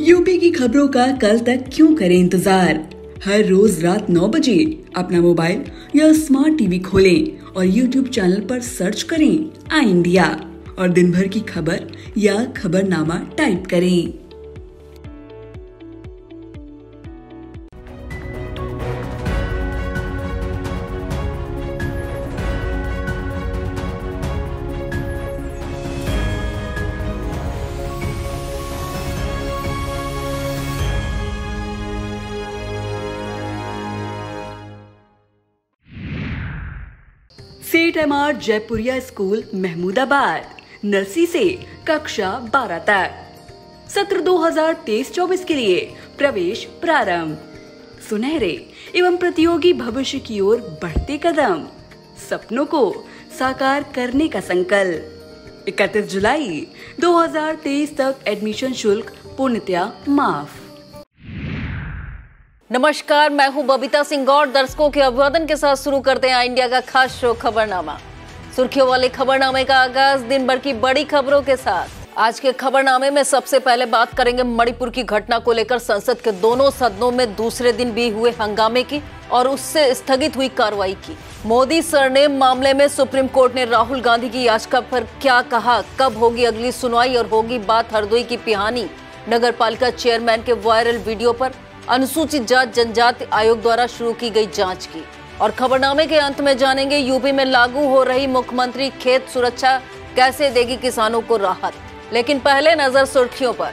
UP की खबरों का कल तक क्यों करें इंतजार। हर रोज रात 9 बजे अपना मोबाइल या स्मार्ट टीवी खोलें और यूट्यूब चैनल पर सर्च करें आई इंडिया और दिन भर की खबर या खबरनामा टाइप करें। सेठ MR Jaipuria school Mahmudabad, nursery से कक्षा 12 तक। सत्र 2023-24 के लिए प्रवेश प्रारंभ। सुनहरे एवं प्रतियोगी भविष्य की ओर बढ़ते कदम, सपनों को साकार करने का संकल्प। 31 जुलाई 2023 तक एडमिशन शुल्क पूर्णतया माफ। नमस्कार, मैं हूं बबीता सिंह और दर्शकों के अभिवादन के साथ शुरू करते हैं इंडिया का खास शो खबरनामा। सुर्खियों वाले खबरनामे का आगाज दिन भर की बड़ी खबरों के साथ। आज के खबरनामे में सबसे पहले बात करेंगे मणिपुर की घटना को लेकर संसद के दोनों सदनों में दूसरे दिन भी हुए हंगामे की और उससे स्थगित हुई कार्रवाई की। मोदी सरनेम मामले में सुप्रीम कोर्ट ने राहुल गांधी की याचिका पर क्या कहा, कब होगी अगली सुनवाई और होगी बात हरदोई की पिहानी नगर पालिका चेयरमैन के वायरल वीडियो पर अनुसूचित जाति जनजाति आयोग द्वारा शुरू की गई जांच की। और खबरनामे के अंत में जानेंगे यूपी में लागू हो रही मुख्यमंत्री खेत सुरक्षा कैसे देगी किसानों को राहत। लेकिन पहले नजर सुर्खियों पर।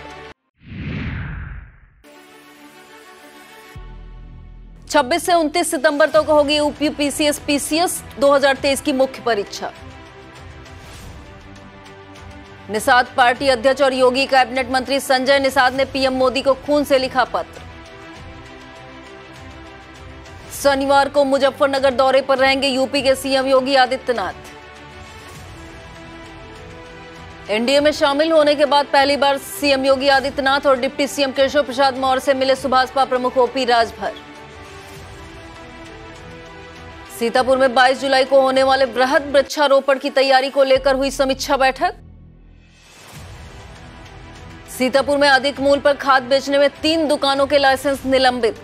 26 से 29 सितंबर तक होगी यूपीपीसीएस पीसीएस 2023 की मुख्य परीक्षा। निषाद पार्टी अध्यक्ष और योगी कैबिनेट मंत्री संजय निषाद ने पीएम मोदी को खून से लिखा पत्र। शनिवार को मुजफ्फरनगर दौरे पर रहेंगे यूपी के सीएम योगी आदित्यनाथ। एनडीए में शामिल होने के बाद पहली बार सीएम योगी आदित्यनाथ और डिप्टी सीएम केशव प्रसाद मौर्य से मिले सुभाषपा प्रमुख ओपी राजभर। सीतापुर में 22 जुलाई को होने वाले वृहद वृक्षारोपण की तैयारी को लेकर हुई समीक्षा बैठक। सीतापुर में अधिक मूल्य पर खाद बेचने में 3 दुकानों के लाइसेंस निलंबित।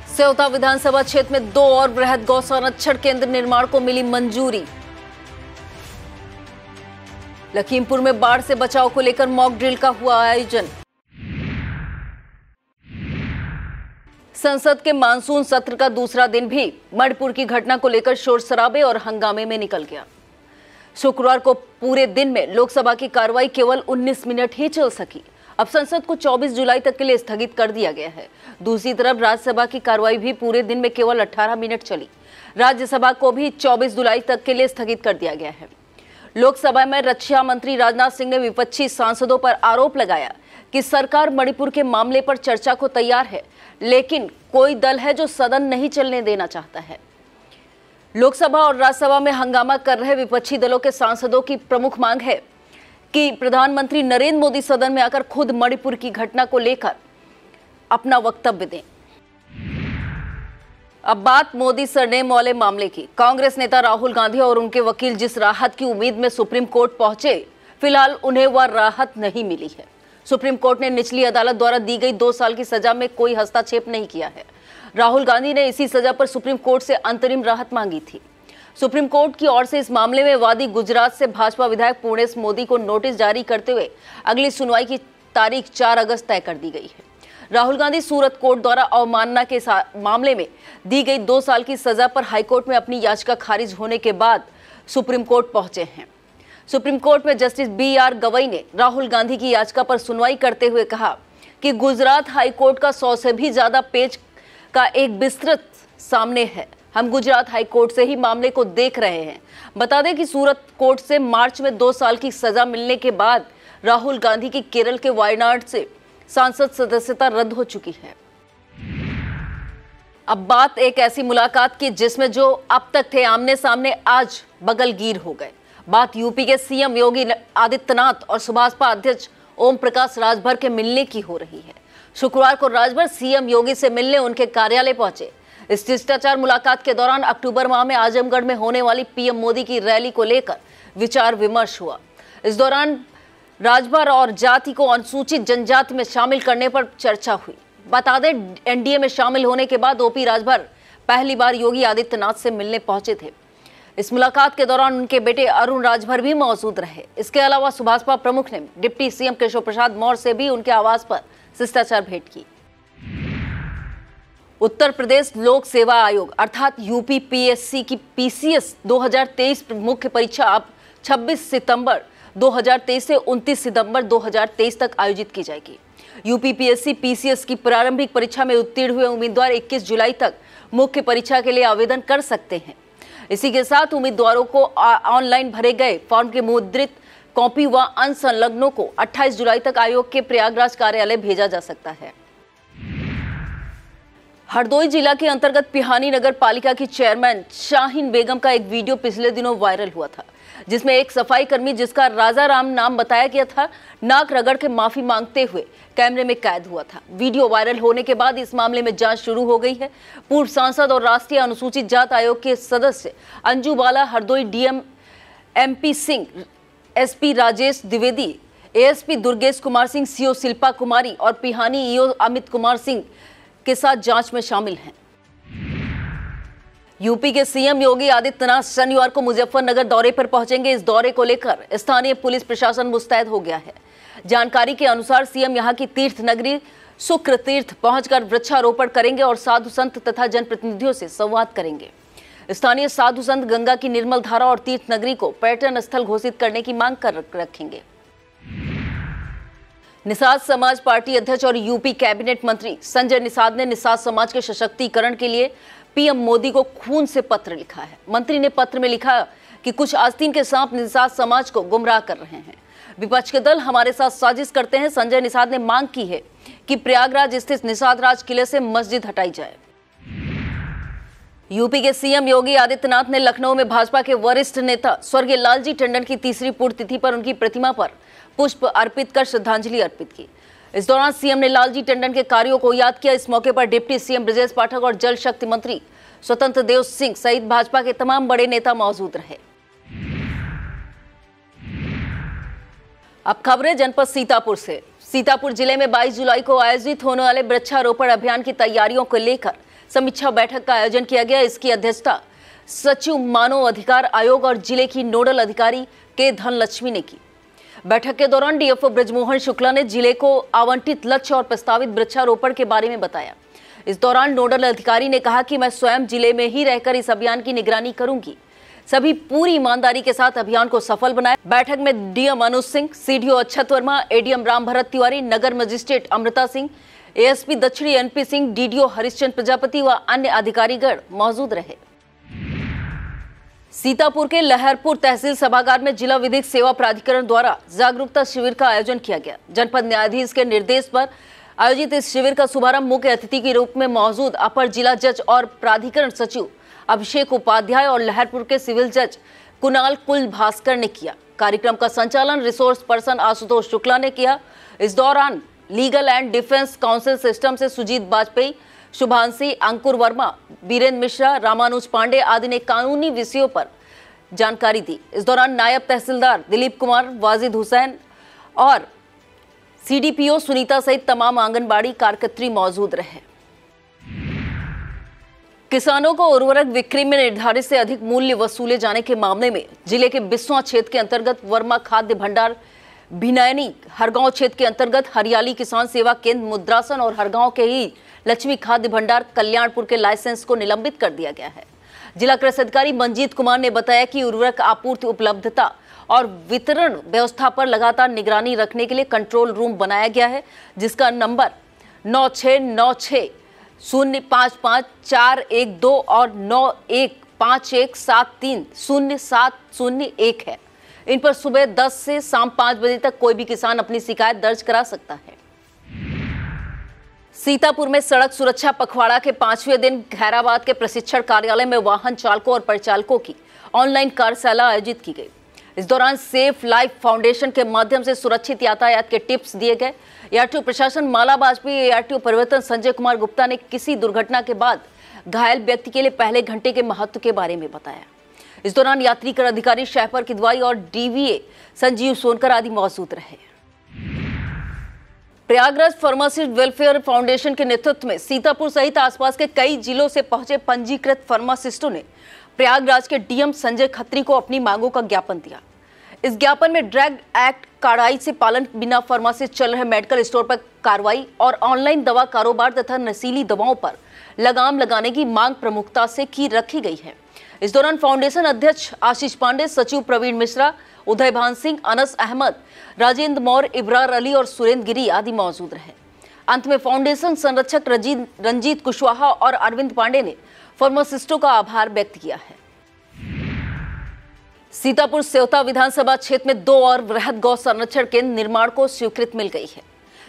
सेवता विधानसभा क्षेत्र में 2 और वृहद गौ संरक्षण केंद्र निर्माण को मिली मंजूरी। लखीमपुर में बाढ़ से बचाव को लेकर मॉक ड्रिल का हुआ आयोजन। संसद के मानसून सत्र का दूसरा दिन भी मणिपुर की घटना को लेकर शोर शराबे और हंगामे में निकल गया। शुक्रवार को पूरे दिन में लोकसभा की कार्रवाई केवल 19 मिनट ही चल सकी। अब संसद को 24 जुलाई तक के लिए स्थगित कर दिया गया है। दूसरी तरफ राज्यसभा की कार्रवाई भी पूरे दिन में केवल 18 मिनट चली। राज्यसभा को भी 24 जुलाई तक के लिए स्थगित कर दिया गया है। लोकसभा में रक्षा मंत्री राजनाथ सिंह ने विपक्षी सांसदों पर आरोप लगाया कि सरकार मणिपुर के मामले पर चर्चा को तैयार है, लेकिन कोई दल है जो सदन नहीं चलने देना चाहता है। लोकसभा और राज्यसभा में हंगामा कर रहे विपक्षी दलों के सांसदों की प्रमुख मांग है कि प्रधानमंत्री नरेंद्र मोदी सदन में आकर खुद मणिपुर की घटना को लेकर अपना वक्तव्य दें। अब बात मोदी सरनेम वाले मामले की। कांग्रेस नेता राहुल गांधी और उनके वकील जिस राहत की उम्मीद में सुप्रीम कोर्ट पहुंचे, फिलहाल उन्हें वह राहत नहीं मिली है। सुप्रीम कोर्ट ने निचली अदालत द्वारा दी गई 2 साल की सजा में कोई हस्तक्षेप नहीं किया है। राहुल गांधी ने इसी सजा पर सुप्रीम कोर्ट से अंतरिम राहत मांगी थी। सुप्रीम कोर्ट की ओर से इस मामले में वादी गुजरात से भाजपा विधायक पूर्णेश मोदी को नोटिस जारी करते हुए अगली सुनवाई की तारीख 4 अगस्त तय कर दी गई है। राहुल गांधी सूरत कोर्ट द्वारा अवमानना के मामले में दी गई 2 साल की सजा पर हाईकोर्ट में अपनी याचिका खारिज होने के बाद सुप्रीम कोर्ट पहुंचे हैं। सुप्रीम कोर्ट में जस्टिस BR गवई ने राहुल गांधी की याचिका पर सुनवाई करते हुए कहा कि गुजरात हाईकोर्ट का 100 से भी ज्यादा पेज का एक विस्तृत सामने है। हम गुजरात हाईकोर्ट से ही मामले को देख रहे हैं। बता दें कि सूरत कोर्ट से मार्च में 2 साल की सजा मिलने के बाद राहुल गांधी की केरल के वायनाड से सांसद सदस्यता रद्द हो चुकी है। अब बात एक ऐसी मुलाकात की जिसमें जो अब तक थे आमने सामने आज बगलगीर हो गए। बात यूपी के सीएम योगी आदित्यनाथ और सुभाषपा अध्यक्ष ओम प्रकाश राजभर के मिलने की हो रही है। शुक्रवार को राजभर सीएम योगी से मिलने उनके कार्यालय पहुंचे। इस शिष्टाचार मुलाकात के दौरान अक्टूबर माह में आजमगढ़ में होने वाली पीएम मोदी की रैली को लेकर विचार विमर्श हुआ। इस दौरान राजभर और जाति को अनुसूचित जनजाति में शामिल करने पर चर्चा हुई। बता दें, एनडीए में शामिल होने के बाद ओपी राजभर पहली बार योगी आदित्यनाथ से मिलने पहुंचे थे। इस मुलाकात के दौरान उनके बेटे अरुण राजभर भी मौजूद रहे। इसके अलावा सुभाषपा प्रमुख ने डिप्टी सीएम केशव प्रसाद मौर्य से भी उनके आवास पर शिष्टाचार भेंट की। उत्तर प्रदेश लोक सेवा आयोग अर्थात यूपीपीएससी की पीसीएस 2023 मुख्य परीक्षा अब 26 सितंबर 2023 से 29 सितंबर 2023 तक आयोजित की जाएगी। यूपीपीएससी पीसीएस की प्रारंभिक परीक्षा में उत्तीर्ण हुए उम्मीदवार 21 जुलाई तक मुख्य परीक्षा के लिए आवेदन कर सकते हैं। इसी के साथ उम्मीदवारों को ऑनलाइन भरे गए फॉर्म के मुद्रित कॉपी व अनसंलग्नों को 28 जुलाई तक आयोग के प्रयागराज कार्यालय भेजा जा सकता है। हरदोई जिला के अंतर्गत पिहानी नगर पालिका की चेयरमैन शाहीन बेगम का एक वीडियो पिछले दिनों वायरल हुआ था, जिसमें एक सफाई कर्मी जिसका राजा राम नाम बताया गया था, नाक रगड़ के माफी मांगते हुए कैमरे में कैद हुआ था। वीडियो वायरल होने के बाद इस मामले में जांच शुरू हो गई है। पूर्व सांसद और राष्ट्रीय अनुसूचित जात आयोग के सदस्य Anju Bala, Hardoi DM MP Singh, SP Rajesh Dwivedi, ASP Durgesh Kumar Singh, CO Shilpa Kumari और पिहानी ईओ अमित कुमार सिंह के साथ जांच में शामिल हैं। यूपी के सीएम योगी आदित्यनाथ शनिवार को मुजफ्फरनगर दौरे पर पहुंचेंगे। इस दौरे को लेकर स्थानीय पुलिस प्रशासन मुस्तैद हो गया है। जानकारी के अनुसार सीएम यहां की तीर्थ नगरी शुक्र तीर्थ पहुंचकर वृक्षारोपण करेंगे और साधु संत तथा जनप्रतिनिधियों से संवाद करेंगे। स्थानीय साधु संत गंगा की निर्मल धारा और तीर्थ नगरी को पर्यटन स्थल घोषित करने की मांग कर रखेंगे। निषाद समाज पार्टी अध्यक्ष और यूपी कैबिनेट मंत्री संजय निषाद ने निषाद समाज के सशक्तिकरण के लिए पीएम मोदी को खून से पत्र लिखा है। मंत्री ने पत्र में लिखा कि कुछ आस्तीन के सांप निषाद समाज को गुमराह कर रहे हैं। विपक्ष के दल हमारे साथ साजिश करते हैं। संजय निषाद ने मांग की है कि प्रयागराज स्थित निषाद राज किले से मस्जिद हटाई जाए। यूपी के सीएम योगी आदित्यनाथ ने लखनऊ में भाजपा के वरिष्ठ नेता स्वर्गीय लालजी टंडन की तीसरी पुण्यतिथि पर उनकी प्रतिमा पर पुष्प अर्पित कर श्रद्धांजलि अर्पित की। इस दौरान सीएम ने लालजी टंडन के कार्यों को याद किया। इस मौके पर डिप्टी सीएम ब्रजेश पाठक और जल शक्ति मंत्री स्वतंत्र देव सिंह सहित भाजपा के तमाम बड़े नेता मौजूद रहे। अब खबरें जनपद सीतापुर से। सीतापुर जिले में 22 जुलाई को आयोजित होने वाले वृक्षारोपण अभियान की तैयारियों को लेकर समीक्षा बैठक का आयोजन किया गया। इसकी अध्यक्षता सचिव मानव अधिकार आयोग और जिले की नोडल अधिकारी के धनलक्ष्मी ने की। बैठक के दौरान डीएफओ ब्रजमोहन शुक्ला ने जिले को आवंटित लक्ष्य और प्रस्तावित वृक्षारोपण के बारे में बताया। इस दौरान नोडल अधिकारी ने कहा कि मैं स्वयं जिले में ही रहकर इस अभियान की निगरानी करूंगी। सभी पूरी ईमानदारी के साथ अभियान को सफल बनाए। बैठक में डीएम अनुज सिंह, सीडीओ अक्षत वर्मा, एडीएम राम भरत तिवारी, नगर मजिस्ट्रेट अमृता सिंह, एएसपी दक्षिणी एनपी सिंह, डीडीओ हरिश्चंद्र प्रजापति व अन्य अधिकारीगण मौजूद रहे। सीतापुर के लहरपुर तहसील सभागार में जिला विधिक सेवा प्राधिकरण द्वारा जागरूकता शिविर का आयोजन किया गया। जनपद न्यायाधीश के निर्देश पर आयोजित इस शिविर का शुभारंभ मुख्य अतिथि के रूप में मौजूद अपर जिला जज और प्राधिकरण सचिव अभिषेक उपाध्याय और लहरपुर के सिविल जज कुणाल कुल भास्कर ने किया। कार्यक्रम का संचालन रिसोर्स पर्सन आशुतोष शुक्ला ने किया। इस दौरान legal and defence council system से सुजीत वाजपेयी, शुभांशी, अंकुर वर्मा, बीरेंद्र मिश्रा, रामानुज पांडे आदि ने कानूनी विषयों पर जानकारी दी। इस दौरान नायब तहसीलदार दिलीप कुमार, वाजिद हुसैन और सीडीपीओ सुनीता सहित तमाम आंगनबाड़ी कार्यकर्त्री मौजूद रहे। किसानों को उर्वरक बिक्री में निर्धारित से अधिक मूल्य वसूले जाने के मामले में जिले के बिस्वा क्षेत्र के अंतर्गत वर्मा खाद्य भंडार, भिनैनी हरगांव क्षेत्र के अंतर्गत हरियाली किसान सेवा केंद्र मुद्रासन और हरगांव के ही लक्ष्मी खाद्य भंडार कल्याणपुर के लाइसेंस को निलंबित कर दिया गया है। जिला कृषि अधिकारी मंजीत कुमार ने बताया कि उर्वरक आपूर्ति, उपलब्धता और वितरण व्यवस्था पर लगातार निगरानी रखने के लिए कंट्रोल रूम बनाया गया है, जिसका नंबर 9696055412 और 9151730701 है। इन पर सुबह 10 से शाम 5 बजे तक कोई भी किसान अपनी शिकायत दर्ज करा सकता है। सीतापुर में सड़क सुरक्षा पखवाड़ा के 5वें दिन खैराबाद के प्रशिक्षण कार्यालय में वाहन चालकों और परिचालकों की ऑनलाइन कार्यशाला आयोजित की गई। इस दौरान सेफ लाइफ फाउंडेशन के माध्यम से सुरक्षित यातायात के टिप्स दिए गए। एआरटीओ प्रशासन माला बाजपेयी, एआरटीओ परिवर्तन संजय कुमार गुप्ता ने किसी दुर्घटना के बाद घायल व्यक्ति के लिए पहले घंटे के महत्व के बारे में बताया। इस दौरान यात्री कर अधिकारी शहपर किदवाई और डीवीए संजीव सोनकर आदि मौजूद रहे। प्रयागराज फार्मासिस्ट वेलफेयर फाउंडेशन के नेतृत्व में सीतापुर सहित आसपास के कई जिलों से पहुंचे पंजीकृत फार्मासिस्टों ने प्रयागराज के डीएम संजय खत्री को अपनी मांगों का ज्ञापन दिया। इस ज्ञापन में ड्रग एक्ट कड़ाई से पालन, बिना फार्मासिस्ट चल रहे मेडिकल स्टोर पर कार्रवाई और ऑनलाइन दवा कारोबार तथा नशीली दवाओं पर लगाम लगाने की मांग प्रमुखता से की रखी गई है। इस दौरान फाउंडेशन अध्यक्ष आशीष पांडे, सचिव प्रवीण मिश्रा, उदय भान सिंह, अनस अहमद, राजेंद्र मौर्य, इब्रार अली और सुरेंद्र गिरी आदि मौजूद रहे। अंत में फाउंडेशन संरक्षक रंजीत कुशवाहा और अरविंद पांडे ने फार्मासिस्टों का आभार व्यक्त किया है। सीतापुर सेवता विधानसभा क्षेत्र में 2 और वृहद गौ संरक्षण केंद्र निर्माण को स्वीकृति मिल गई है।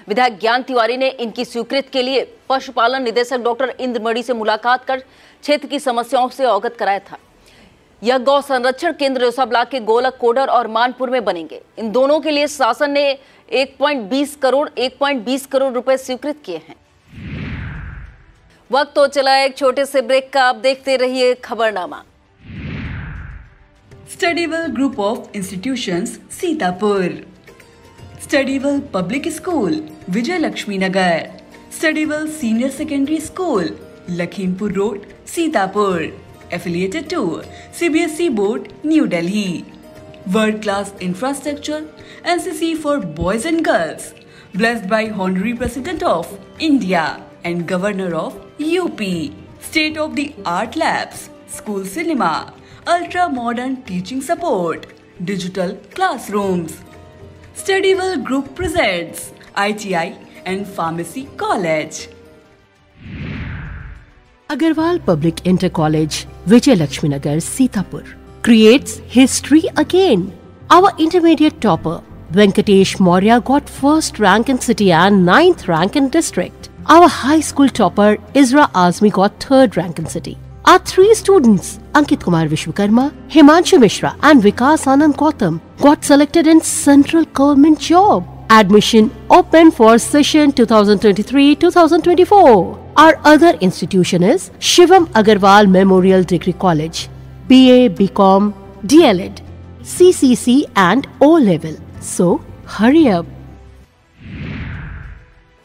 विधायक ज्ञान तिवारी ने इनकी स्वीकृति के लिए पशुपालन निदेशक डॉक्टर इंद्रमणि से मुलाकात कर क्षेत्र की समस्याओं से अवगत कराया था। यह गौ संरक्षण केंद्र रेउसा ब्लॉक के गोलक, कोडर और मानपुर में बनेंगे। इन दोनों के लिए शासन ने 1.20 करोड़ रुपए स्वीकृत किए हैं। वक्त तो चला एक छोटे से ब्रेक का, आप देखते रहिए Khabarnama. Studywell group of institutions Sitapur, Studywell public school Vijay Laxmi Nagar, Studywell senior secondary school Lakhimpur road Sitapur, affiliated to CBSE board New Delhi, world class infrastructure, NCC for boys and girls, blessed by Honorary President of India and Governor of UP, state of the art labs, school cinema, ultra modern teaching support, digital classrooms. Studywell Group presents ITI and Pharmacy College. Agarwal Public Inter College, Vijay Lakshmi Nagar, Sitapur, creates history again. Our intermediate topper, Venkatesh Maurya, got first rank in city and 9th rank in district. Our high school topper, Isra Azmi, got 3rd rank in city. Our 3 students, Ankit Kumar Vishwakarma, Himanshu Mishra and Vikas Anand Gautam, got selected in central government job. Admission open for session 2023-2024. Our other institution is Shivam Agarwal Memorial Degree College, BA, BCom, DLED, CCC and O-Level. So, hurry up.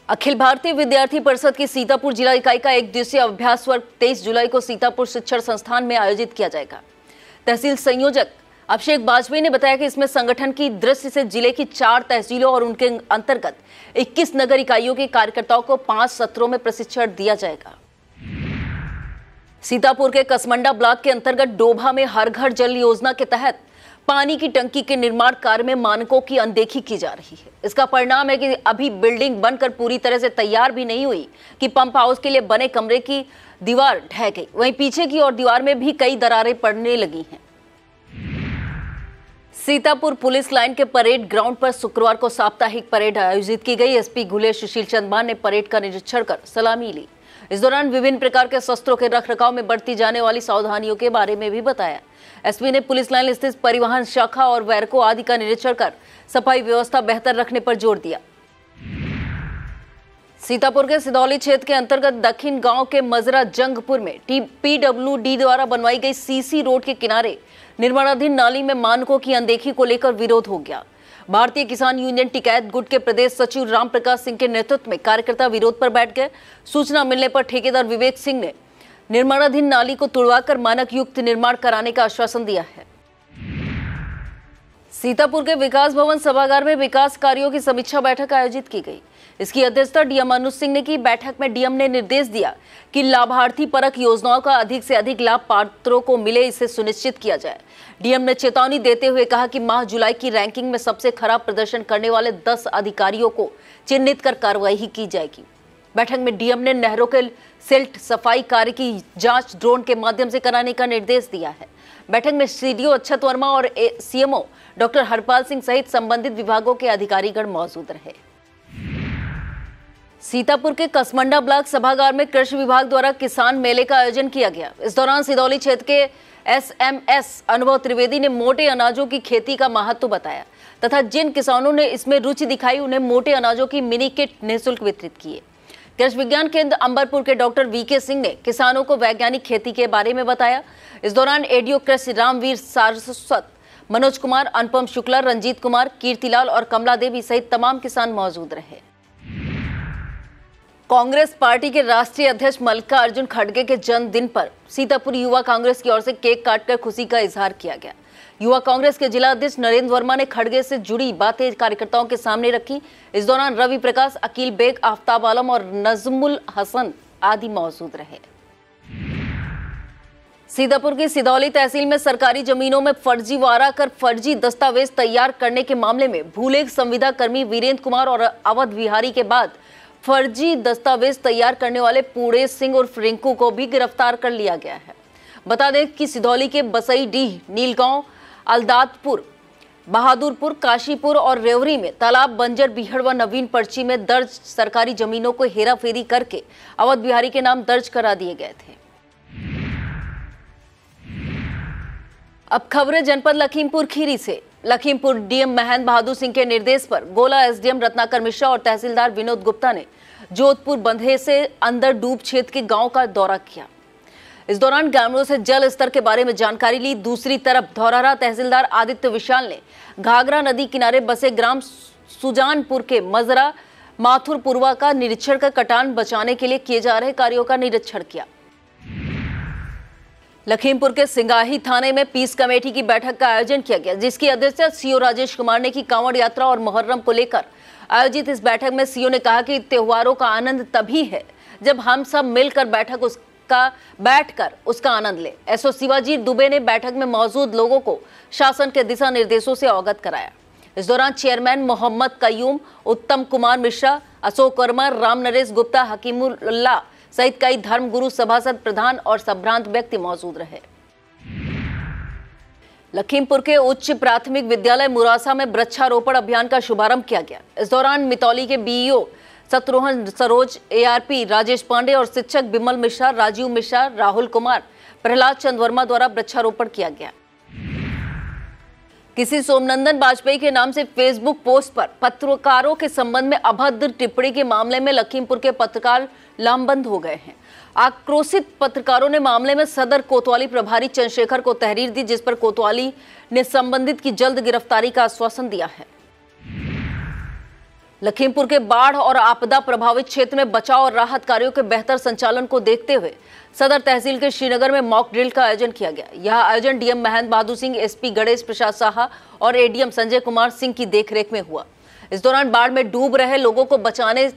Akhil Bharatiya विद्यार्थी परिषद की सीतापुर जिला इकाई का 1 दिवसीय अभ्यास वर्ग 23 जुलाई को सीतापुर शिक्षण संस्थान में आयोजित किया जाएगा। तहसील संयोजक अभिषेक वाजपेयी ने बताया कि इसमें संगठन की दृष्टि से जिले की 4 तहसीलों और उनके अंतर्गत 21 नगर इकाइयों के कार्यकर्ताओं को 5 सत्रों में प्रशिक्षण दिया जाएगा। सीतापुर के कसमंडा ब्लॉक के अंतर्गत डोभा में हर घर जल योजना के तहत पानी की टंकी के निर्माण कार्य में मानकों की अनदेखी की जा रही है। इसका परिणाम है कि अभी बिल्डिंग बनकर पूरी तरह से तैयार भी नहीं हुई कि पंप हाउस के लिए बने कमरे की दीवार ढह गई। वहीं पीछे की ओर दीवार में भी कई दरारें पड़ने लगी हैं। सीतापुर पुलिस लाइन के परेड ग्राउंड पर शुक्रवार को साप्ताहिक परेड आयोजित की गई। एसपी घुले सुशील चंद्रमान ने परेड का निरीक्षण कर सलामी ली। इस दौरान विभिन्न प्रकार के शस्त्रों के रखरखाव में बरती जाने वाली सावधानियों के बारे में भी बताया। एसपी ने पुलिस लाइन स्थित परिवहन शाखा और वैरको आदि का निरीक्षण कर सफाई व्यवस्था बेहतर रखने पर जोर दिया। सीतापुर के सिधौली क्षेत्र के अंतर्गत दक्षिण गांव के मजरा जंगपुर में पीडब्ल्यूडी द्वारा बनवाई गई सीसी रोड के किनारे निर्माणाधीन नाली में मानकों की अनदेखी को लेकर विरोध हो गया। भारतीय किसान यूनियन टिकैत गुट के प्रदेश सचिव राम प्रकाश सिंह के नेतृत्व में कार्यकर्ता विरोध पर बैठ गए। सूचना मिलने पर ठेकेदार विवेक सिंह ने निर्माणाधीन नाली को तुड़वाकर मानक युक्त निर्माण कराने का आश्वासन दिया है। सीतापुर के विकास भवन सभागार में विकास कार्यों की समीक्षा बैठक आयोजित की गई। इसकी अध्यक्षता डीएम अनुज सिंह ने की। बैठक में डीएम ने निर्देश दिया कि लाभार्थी परक योजनाओं का अधिक से अधिक लाभ पात्रों को मिले, इसे सुनिश्चित किया जाए। डीएम ने चेतावनी देते हुए कहा कि माह जुलाई की रैंकिंग में सबसे खराब प्रदर्शन करने वाले 10 अधिकारियों को चिन्हित कर कार्रवाई की जाएगी। बैठक में डीएम ने नहरों के सिल्ट सफाई कार्य की जांच ड्रोन के माध्यम से कराने का निर्देश दिया है। बैठक में सीडीओ अक्षत वर्मा और सीएमओ डॉक्टर हरपाल सिंह सहित संबंधित विभागों के अधिकारीगण मौजूद रहे। सीतापुर के कसमंडा ब्लॉक सभागार में कृषि विभाग द्वारा किसान मेले का आयोजन किया गया। इस दौरान सिधौली क्षेत्र के एसएमएस अनुभव त्रिवेदी ने मोटे अनाजों की खेती का महत्व बताया तथा जिन किसानों ने इसमें रुचि दिखाई उन्हें मोटे अनाजों की मिनी किट निःशुल्क वितरित किए। कृषि विज्ञान केंद्र अंबरपुर के डॉक्टर वीके सिंह ने किसानों को वैज्ञानिक खेती के बारे में बताया। इस दौरान एडीओ कृषि रामवीर सारस्वत, मनोज कुमार, अनुपम शुक्ला, रंजीत कुमार, कीर्तिलाल और कमला देवी सहित तमाम किसान मौजूद रहे। कांग्रेस पार्टी के राष्ट्रीय अध्यक्ष मल्लिकार्जुन खड़गे के जन्मदिन पर सीतापुर युवा कांग्रेस की ओर से केक काटकर खुशी का इजहार किया गया। युवा कांग्रेस के जिला अध्यक्ष नरेंद्र वर्मा ने खड़गे से जुड़ी बातें कार्यकर्ताओं के सामने रखी। इस दौरान रवि प्रकाश, अकील बेग, आफ्ताब आलम और नजमुल हसन आदि मौजूद रहे। सीतापुर की सिधौली तहसील में सरकारी जमीनों में फर्जीवाड़ा कर फर्जी दस्तावेज तैयार करने के मामले में भूलेख संविदा कर्मी वीरेंद्र कुमार और अवध बिहारी के बाद फर्जी दस्तावेज तैयार करने वाले पूड़े सिंह उर्फ रिंकू को भी गिरफ्तार कर लिया गया है। बता दें कि सिधौली के बसईडीह, नीलगांव, अलदातपुर, बहादुरपुर, काशीपुर और रेवरी में तालाब, बंजर, बीहड़ व नवीन पर्ची में दर्ज सरकारी जमीनों को हेराफेरी करके अवध बिहारी के नाम दर्ज करा दिए गए थे। अब खबरें जनपद लखीमपुर खीरी से। लखीमपुर डीएम महेंद्र बहादुर सिंह के निर्देश पर गोला एसडीएम रत्नाकर मिश्रा और तहसीलदार विनोद गुप्ता ने जोधपुर बंधे से अंदर डूब क्षेत्र के गांव का दौरा किया। इस दौरान ग्रामीणों से जल स्तर के बारे में जानकारी ली। दूसरी तरफ धौरहरा तहसीलदार आदित्य विशाल ने घाघरा नदी किनारे बसे ग्राम सुजानपुर के मजरा माथुरपुरवा का निरीक्षण कर कटान बचाने के लिए किए जा रहे कार्यों का निरीक्षण किया। लखीमपुर के सिंगाही थाने में पीस कमेटी की बैठक का आयोजन किया गया, जिसकी अध्यक्षता सीओ राजेश कुमार ने की। कांवड़ यात्रा और मुहर्रम को लेकर आयोजित इस बैठक में सीओ ने कहा कि त्योहारों का आनंद तभी है जब हम सब मिलकर बैठकर उसका आनंद ले। एसओ शिवाजी दुबे ने बैठक में मौजूद लोगों को शासन के दिशा निर्देशों से अवगत कराया। इस दौरान चेयरमैन मोहम्मद कयूम, उत्तम कुमार मिश्रा, अशोक वर्मा, राम नरेश गुप्ता, हकीमुल्लाह सहित कई धर्मगुरु, सभासद, प्रधान और संभ्रांत व्यक्ति मौजूद रहे। लखीमपुर के उच्च प्राथमिक विद्यालय मुरासा में वृक्षारोपण अभियान का शुभारंभ किया गया। इस दौरान मितौली के बीईओ शत्रुघ्न सरोज, एआरपी राजेश पांडे और शिक्षक बिमल मिश्रा, राजीव मिश्रा, राहुल कुमार, प्रहलाद चंद वर्मा द्वारा वृक्षारोपण किया गया। किसी सोमनंदन वाजपेयी के नाम से फेसबुक पोस्ट पर पत्रकारों के संबंध में अभद्र टिप्पणी के मामले में लखीमपुर के पत्रकार लामबंद हो गए हैं। आक्रोशित पत्रकारों ने मामले में सदर कोतवाली प्रभारी चंद्रशेखर को तहरीर दी, जिस पर कोतवाली ने संबंधित की जल्द गिरफ्तारी का आश्वासन दिया है। लखीमपुर के बाढ़ और आपदा प्रभावित क्षेत्र में बचाव और राहत कार्यों के बेहतर संचालन को देखते हुए सदर तहसील के श्रीनगर में मॉक ड्रिल का आयोजन किया गया। यह आयोजन डीएम महेंद्र बहादुर सिंह, एसपी गणेश प्रसाद साहा और एडीएम संजय कुमार सिंह की देखरेख में हुआ। इस दौरान बाढ़ में डूब रहे लोगों को बचाने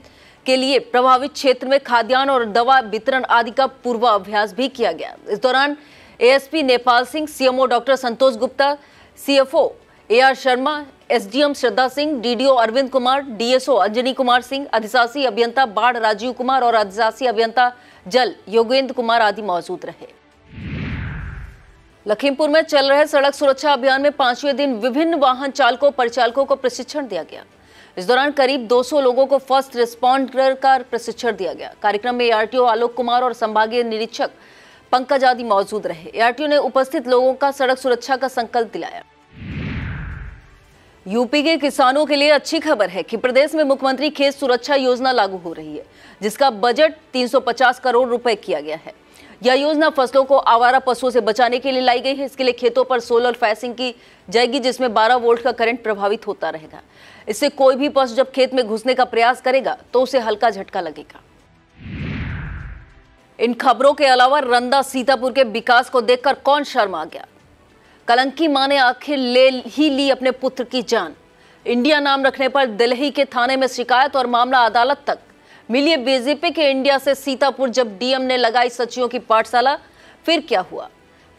के लिए प्रभावित क्षेत्र में खाद्यान्न और दवा वितरण आदि का पूर्वाभ्यास भी किया गया। इस दौरान ASP Nepal Singh, CMO doctor Santosh Gupta, CFO AR Sharma, SDM Shraddha Singh, DDO Arvind Kumar, DSO Anjani Kumar Singh, अधिशासी अभियंता बाढ़ राजीव कुमार और अधिशासी अभियंता जल योगेंद्र कुमार आदि मौजूद रहे। लखीमपुर में चल रहे सड़क सुरक्षा अभियान में 5वें दिन विभिन्न वाहन चालकों, परिचालकों को प्रशिक्षण दिया गया। इस दौरान करीब 200 लोगों को फर्स्ट रिस्पॉन्डर का प्रशिक्षण दिया गया। कार्यक्रम में एआरटीओ आलोक कुमार और संभागीय निरीक्षक पंकज आदि मौजूद रहे। एआरटीओ ने उपस्थित लोगों का सड़क सुरक्षा का संकल्प दिलाया। यूपी के किसानों के लिए अच्छी खबर है कि प्रदेश में मुख्यमंत्री खेत सुरक्षा योजना लागू हो रही है, जिसका बजट 350 करोड़ रुपए किया गया है। यह योजना फसलों को आवारा पशुओं से बचाने के लिए लाई गई है। इसके लिए खेतों पर सोलर फेंसिंग की जाएगी, जिसमें 12 वोल्ट का करंट प्रभावित होता रहेगा। इससे कोई भी पशु जब खेत में घुसने का प्रयास करेगा तो उसे हल्का झटका लगेगा। इन खबरों के अलावा रंदा सीतापुर के विकास को देखकर कौन शर्मा गया। कलंकी मां ने आखिर ले ही ली अपने पुत्र की जान। इंडिया नाम रखने पर दिल्ली के थाने में शिकायत और मामला अदालत तक। मिलिए बीजेपी के इंडिया से सीतापुर। जब डीएम ने लगाई सचिवों की पाठशाला, फिर क्या हुआ।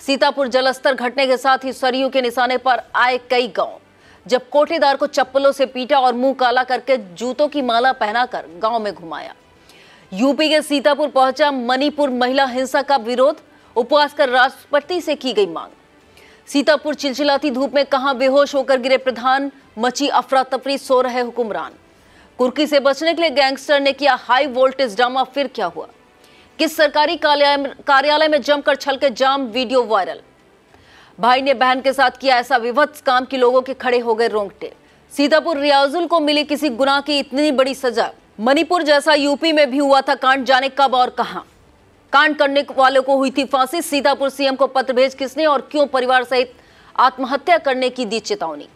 सीतापुर जलस्तर घटने के साथ ही सरयू के निशाने पर आए कई गांव। जब कोठेदार को चप्पलों से पीटा और मुंह काला करके जूतों की माला पहनाकर गांव में घुमाया। यूपी के सीतापुर पहुंचा मणिपुर महिला हिंसा का विरोध, उपवास कर राष्ट्रपति से की गई मांग। सीतापुर चिलचिलाती धूप में कहां बेहोश होकर गिरे प्रधान, मची अफरा तफरी, सो रहे हुक्मरान। कुर्की से बचने के लिए गैंगस्टर ने किया हाई वोल्टेज ड्रामा, फिर क्या हुआ। किस सरकारी कार्यालय में जमकर छलके जाम, वीडियो वायरल। भाई ने बहन के साथ किया ऐसा विभत्स काम कि लोगों के खड़े हो गए रोंगटे। सीतापुर रियाजुल को मिली किसी गुनाह की इतनी बड़ी सजा। मणिपुर जैसा यूपी में भी हुआ था कांड, जाने कब और कहां। कांड करने वालों को हुई थी फांसी। सीतापुर सीएम को पत्र भेज किसने और क्यों परिवार सहित आत्महत्या करने की दी चेतावनी।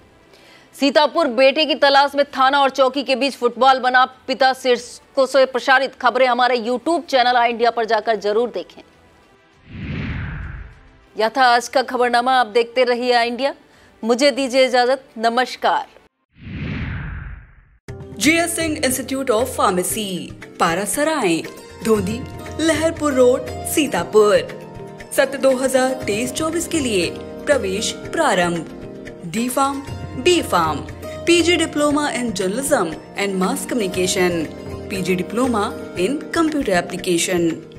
सीतापुर बेटे की तलाश में थाना और चौकी के बीच फुटबॉल बना पिता शीर्षकों से प्रसारित खबरें हमारे YouTube चैनल आई इंडिया पर जाकर जरूर देखें। यह था आज का खबरनामा। आप देखते रहिए आई इंडिया। मुझे दीजिए इजाजत। नमस्कार। JS Singh institute of pharmacy, Parasrai, Dhondhi, Laharpur road, Sitapur. सत्र 2023-24 के लिए प्रवेश प्रारंभ। D Farm, B Farm, PG Diploma in Journalism and Mass Communication, PG Diploma in Computer Application।